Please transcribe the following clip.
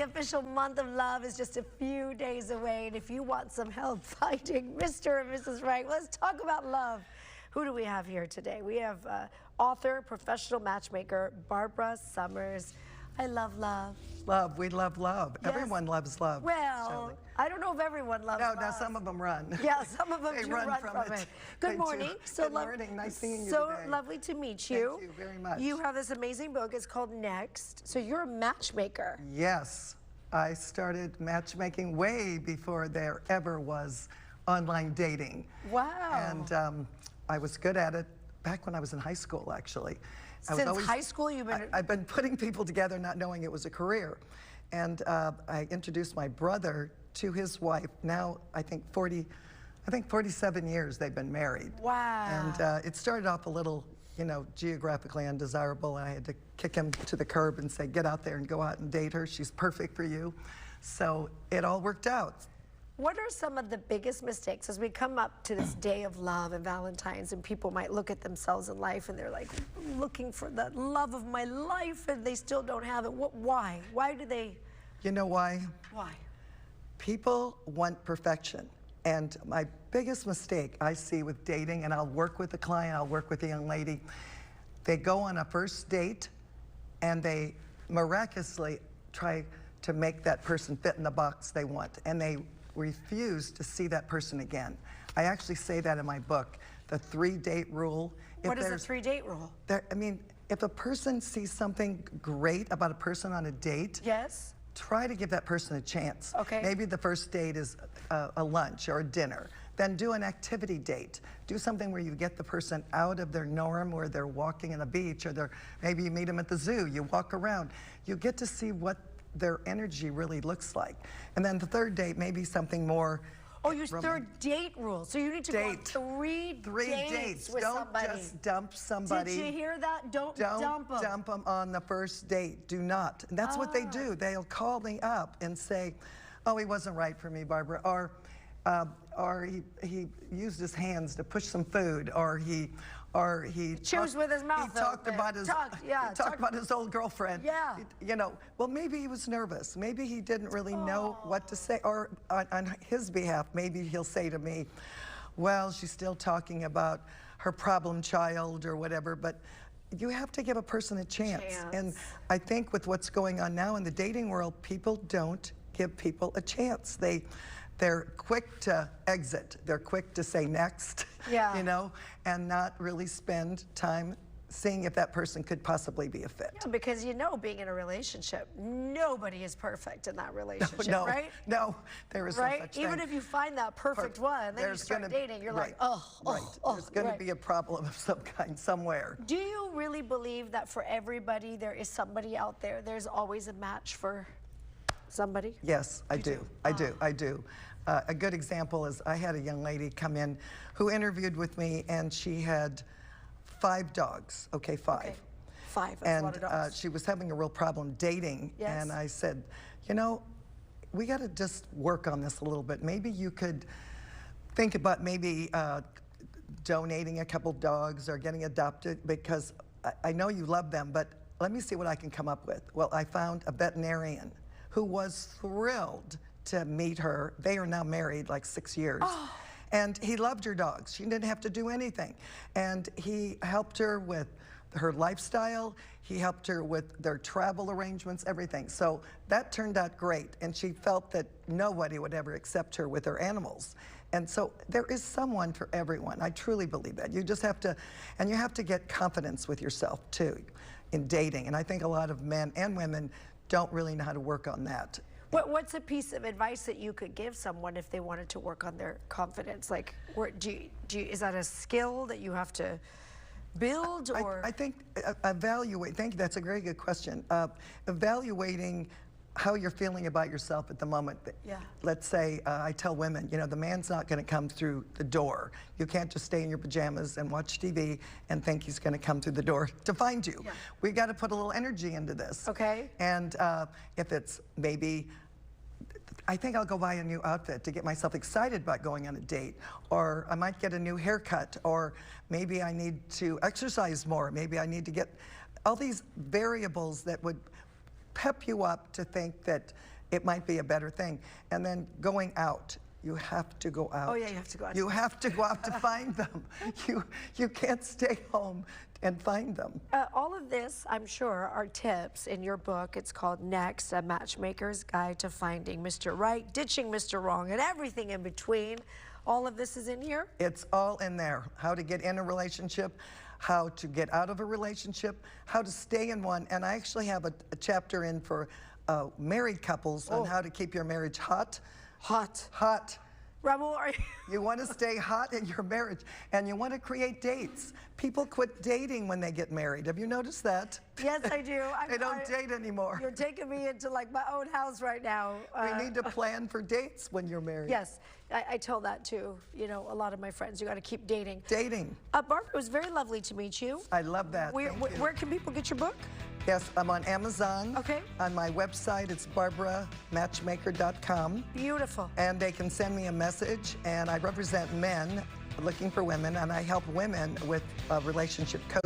the official month of love is just a few days away, and if you want some help finding Mr. and Mrs. Right, let's talk about love. Who do we have here today? We have author, professional matchmaker, Barbara Summers. I love love. Love, we love love. Yes. Everyone loves love. Well, Shelley. I don't know if everyone loves love. No, some of them run. Yeah, some of them They do run from it. They Good morning. do. Good morning. Nice seeing you So today. lovely to meet you. Thank you very much. You have this amazing book. It's called Next. So you're a matchmaker. Yes, I started matchmaking way before there ever was online dating. Wow. And I was good at it back when I was in high school, actually. Since high school, you've been... I've been putting people together not knowing it was a career. And I introduced my brother to his wife. Now, I think 47 years they've been married. Wow. And it started off a little, you know, geographically undesirable. And I had to kick him to the curb and say, get out there and go out and date her. She's perfect for you. So it all worked out. What are some of the biggest mistakes as we come up to this day of love and Valentine's, and people might look at themselves in life and they're like looking for the love of my life and they still don't have it? Why? Why do they? You know why? Why? People want perfection. And my biggest mistake I see with dating, and I'll work with the client, I'll work with the young lady, they go on a first date and they miraculously try to make that person fit in the box they want. And they refuse to see that person again. I actually say that in my book, the 3-date rule. What is the 3-date rule? I mean, if a person sees something great about a person on a date, yes, try to give that person a chance. Okay. Maybe the first date is a lunch or a dinner. Then do an activity date. Do something where you get the person out of their norm, where they're walking on a beach, or maybe you meet them at the zoo, you walk around. You get to see what their energy really looks like. And then the 3rd date, maybe something more. Oh, your 3rd date rule. So you need to go on 3 dates with somebody. Don't just dump somebody. Did you hear that? Don't dump them. Don't dump them on the first date. Do not. And that's what they do. They'll call me up and say, oh, he wasn't right for me, Barbara. Or he used his hands to push some food, or he chews with his mouth. He talked about his about his old girlfriend. Yeah. You know, well, maybe he was nervous. Maybe he didn't really know what to say. Or on his behalf, maybe he'll say to me, well, she's still talking about her problem child or whatever. But you have to give a person a chance. And I think with what's going on now in the dating world, people don't give people a chance. They're quick to exit. They're quick to say next, you know, and not really spend time seeing if that person could possibly be a fit. Yeah, because you know, being in a relationship, nobody is perfect in that relationship, right? No, there is no such thing. Even if you find that perfect one, then you start dating, you're like, there's going to be a problem of some kind somewhere. Do you really believe that for everybody there is somebody out there, there's always a match for somebody? Yes, I do. I do. A good example is I had a young lady come in who interviewed with me, and she had 5 dogs. Okay, 5. Okay. 5, that's a lot of dogs. And she was having a real problem dating. Yes. And I said, you know, we got to just work on this a little bit. Maybe you could think about maybe donating a couple dogs or getting adopted, because I know you love them, but let me see what I can come up with. Well, I found a veterinarian who was thrilled to meet her. They are now married like 6 years. And he loved her dogs. She didn't have to do anything. And he helped her with her lifestyle. He helped her with their travel arrangements, everything. So that turned out great. And she felt that nobody would ever accept her with her animals. And so there is someone for everyone. I truly believe that. You just have to, and you have to get confidence with yourself too in dating. And I think a lot of men and women don't really know how to work on that. What's a piece of advice that you could give someone if they wanted to work on their confidence? Like, is that a skill that you have to build, or? I think evaluate. Thank you. That's a very good question. Evaluating how you're feeling about yourself at the moment. Yeah. Let's say I tell women, you know, the man's not going to come through the door. You can't just stay in your pajamas and watch TV and think he's going to come through the door to find you. Yeah. We got to put a little energy into this. Okay. And if it's maybe, I think I'll go buy a new outfit to get myself excited about going on a date, or I might get a new haircut, or maybe I need to exercise more. Maybe I need to get all these variables that would pep you up to think that it might be a better thing. And then going out. You have to go out. Oh yeah, you have to go out. You have to go out to find them. You can't stay home and find them. All of this, I'm sure, are tips in your book. It's called Next, A Matchmaker's Guide to Finding Mr. Right, Ditching Mr. Wrong, and everything in between. All of this is in here? It's all in there. How to get in a relationship, how to get out of a relationship, how to stay in one. And I actually have a chapter in for married couples on how to keep your marriage hot. Hot. Hot. Rebel, are you? You want to stay hot in your marriage, and you want to create dates. People quit dating when they get married. Have you noticed that? Yes, I do. They don't date anymore. You're taking me into like my own house right now. We need to plan for dates when you're married. Yes, I tell that to, you know, a lot of my friends. You got to keep dating. Dating. Barbara, it was very lovely to meet you. I love that. Thank you. Where can people get your book? Yes, I'm on Amazon. Okay. On my website, it's barbaramatchmaker.com. Beautiful. And they can send me a message, and I represent men looking for women, and I help women with relationship coaching.